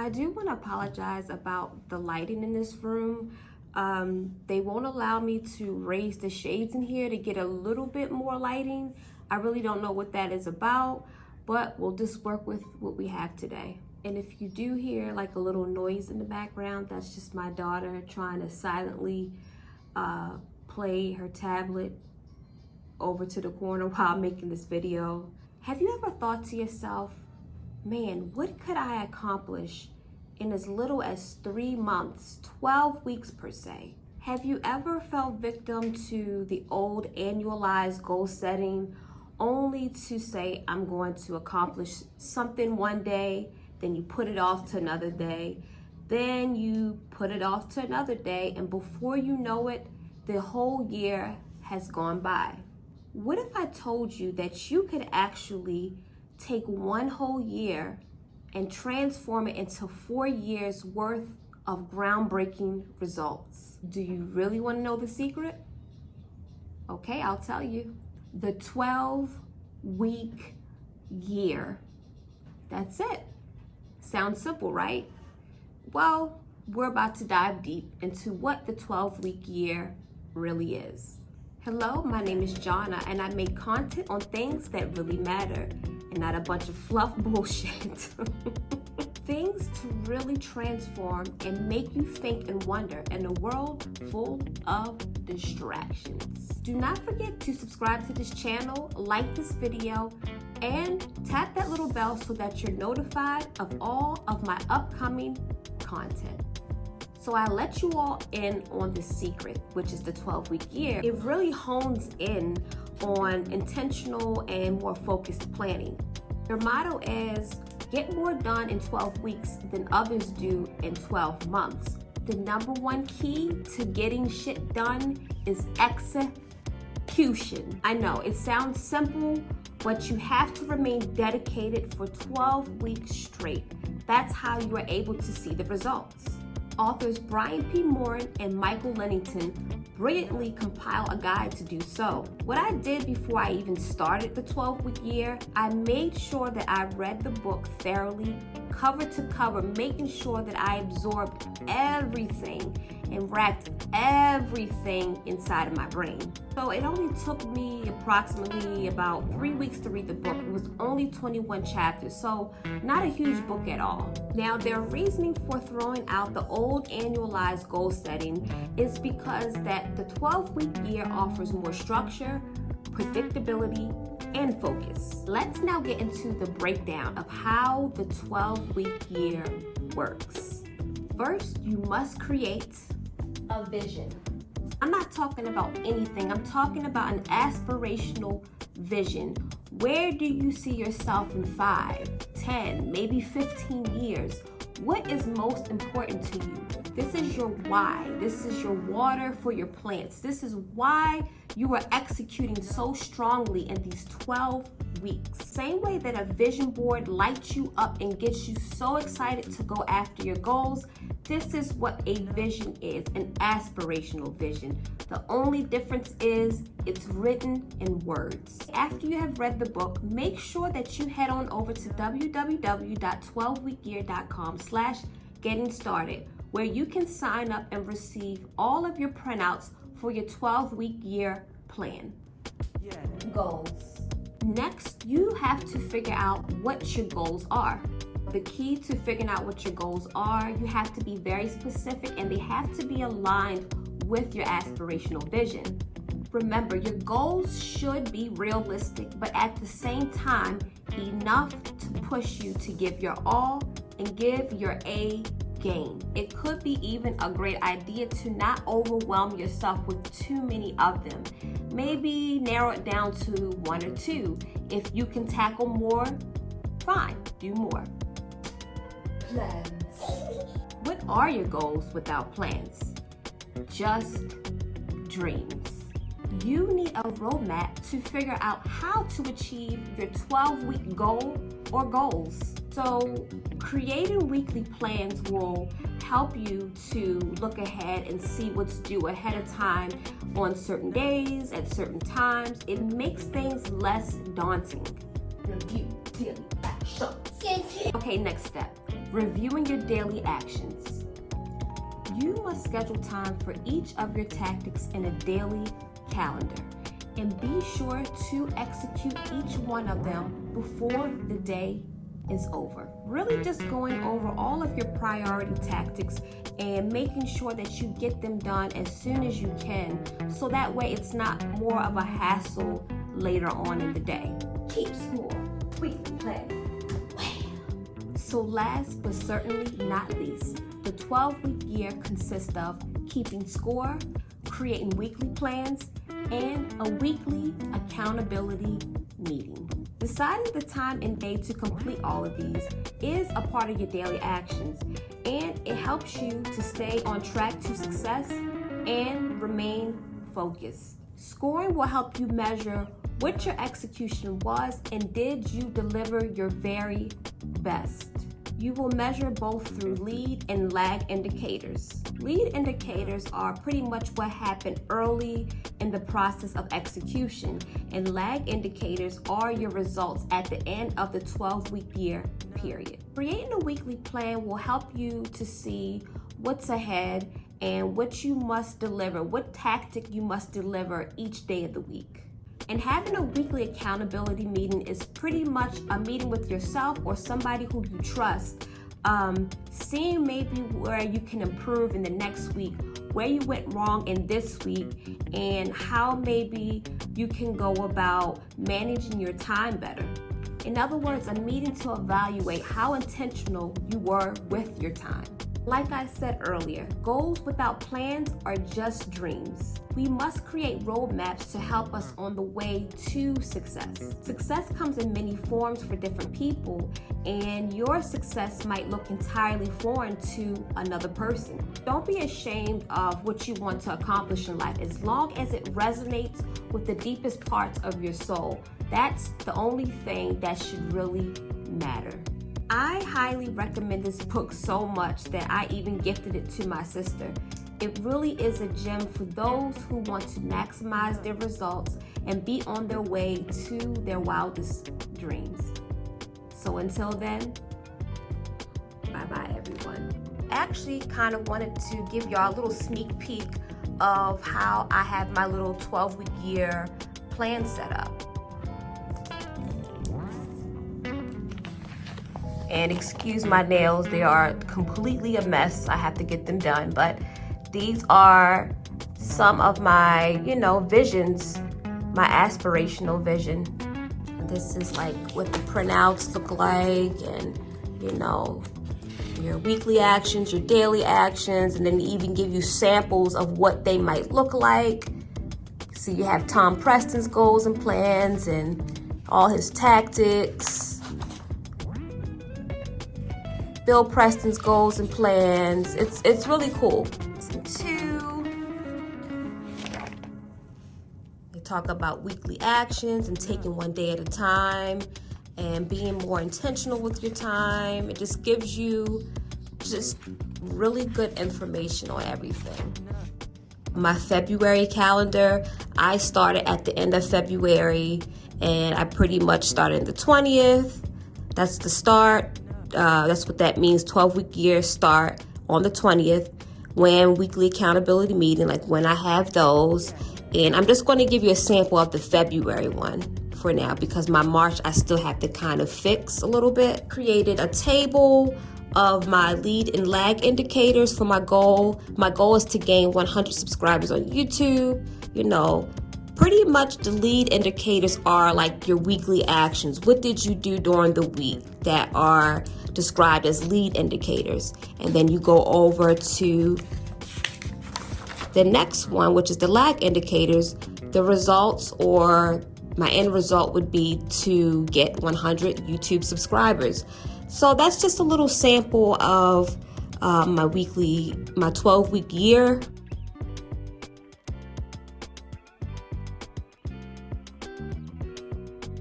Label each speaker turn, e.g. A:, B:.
A: I do want to apologize about the lighting in this room. They won't allow me to raise the shades in here to get a little bit more lighting. I really don't know what that is about, but we'll just work with what we have today. And if you do hear like a little noise in the background, that's just my daughter trying to silently play her tablet over to the corner while making this video. Have you ever thought to yourself, man, what could I accomplish in as little as 3 months, 12 weeks per se? Have you ever fell victim to the old annualized goal setting, only to say, I'm going to accomplish something one day, then you put it off to another day, then you put it off to another day, and before you know it, the whole year has gone by? What if I told you that you could actually take one whole year and transform it into 4 years worth of groundbreaking results? Do you really want to know the secret? Okay, I'll tell you. The 12-week year. That's it. Sounds simple, right? Well, we're about to dive deep into what the 12-week year really is. Hello, my name is Jonna, and I make content on things that really matter and not a bunch of fluff bullshit. Things to really transform and make you think and wonder in a world full of distractions. Do not forget to subscribe to this channel, like this video, and tap that little bell so that you're notified of all of my upcoming content. So I let you all in on the secret, which is the 12-week year. It really hones in on intentional and more focused planning. Your motto is, get more done in 12 weeks than others do in 12 months. The number one key to getting shit done is execution. I know, it sounds simple, but you have to remain dedicated for 12 weeks straight. That's how you are able to see the results. Authors Brian P. Moran and Michael Lennington brilliantly compile a guide to do so. What I did before I even started the 12-week year, I made sure that I read the book thoroughly, cover to cover, making sure that I absorbed everything and racked everything inside of my brain. So it only took me approximately about 3 weeks to read the book. It was only 21 chapters, so not a huge book at all. Now, their reasoning for throwing out the old annualized goal setting is because that the 12-week year offers more structure, predictability, and focus. Let's now get into the breakdown of how the 12-week year works. First, you must create a vision. I'm not talking about anything. I'm talking about an aspirational vision. Where do you see yourself in 5, 10, maybe 15 years? What is most important to you? This is your why. This is your water for your plants. This is why you are executing so strongly in these 12 weeks. Same way that a vision board lights you up and gets you so excited to go after your goals, this is what a vision is, an aspirational vision. The only difference is it's written in words. After you have read the book, make sure that you head on over to www.12weekyear.com/getting started, where you can sign up and receive all of your printouts for your 12-week year plan. Goals. Next, you have to figure out what your goals are. The key to figuring out what your goals are, you have to be very specific and they have to be aligned with your aspirational vision. Remember, your goals should be realistic, but at the same time, enough to push you to give your all and give your A game. It could be even a great idea to not overwhelm yourself with too many of them. Maybe narrow it down to 1 or 2. If you can tackle more, fine, do more. Plans. What are your goals without plans? Just dreams. You need a roadmap to figure out how to achieve your 12-week goal or goals. So creating weekly plans will help you to look ahead and see what's due ahead of time on certain days, at certain times. It makes things less daunting. Review, daily action. Okay, next step. Reviewing your daily actions. You must schedule time for each of your tactics in a daily calendar and be sure to execute each one of them before the day is over. Really just going over all of your priority tactics and making sure that you get them done as soon as you can, so that way it's not more of a hassle later on in the day. Keep score, weekly plan. So last but certainly not least, the 12-week year consists of keeping score, creating weekly plans, and a weekly accountability meeting. Deciding the time and day to complete all of these is a part of your daily actions, and it helps you to stay on track to success and remain focused. Scoring will help you measure what your execution was and did you deliver your very best. You will measure both through lead and lag indicators. Lead indicators are pretty much what happened early in the process of execution, and lag indicators are your results at the end of the 12-week year period. Creating a weekly plan will help you to see what's ahead and what you must deliver, what tactic you must deliver each day of the week. And having a weekly accountability meeting is pretty much a meeting with yourself or somebody who you trust, seeing maybe where you can improve in the next week, where you went wrong in this week, and how maybe you can go about managing your time better. In other words, a meeting to evaluate how intentional you were with your time. Like I said earlier, goals without plans are just dreams. We must create roadmaps to help us on the way to success. Success comes in many forms for different people, and your success might look entirely foreign to another person. Don't be ashamed of what you want to accomplish in life as long as it resonates with the deepest parts of your soul. That's the only thing that should really matter. I highly recommend this book so much that I even gifted it to my sister. It really is a gem for those who want to maximize their results and be on their way to their wildest dreams. So until then, bye-bye everyone. I actually kind of wanted to give y'all a little sneak peek of how I have my little 12-week year plan set up. And excuse my nails, they are completely a mess. I have to get them done, but these are some of my, visions, my aspirational vision. This is like what the printouts look like, and your weekly actions, your daily actions, and then even give you samples of what they might look like. So you have Tom Preston's goals and plans and all his tactics. Bill Preston's goals and plans. It's really cool. They talk about weekly actions and taking one day at a time and being more intentional with your time. It just gives you just really good information on everything. My February calendar, I started at the end of February, and I pretty much started the 20th. That's the start. That's what that means. 12-week year start on the 20th, when weekly accountability meeting, like when I have those. And I'm just going to give you a sample of the February one for now, because my March I still have to kind of fix a little bit. Created a table of my lead and lag indicators for my goal. My goal is to gain 100 subscribers on YouTube. Pretty much the lead indicators are like your weekly actions. What did you do during the week that are described as lead indicators? And then you go over to the next one, which is the lag indicators. The results, or my end result, would be to get 100 YouTube subscribers. So that's just a little sample of my 12-week year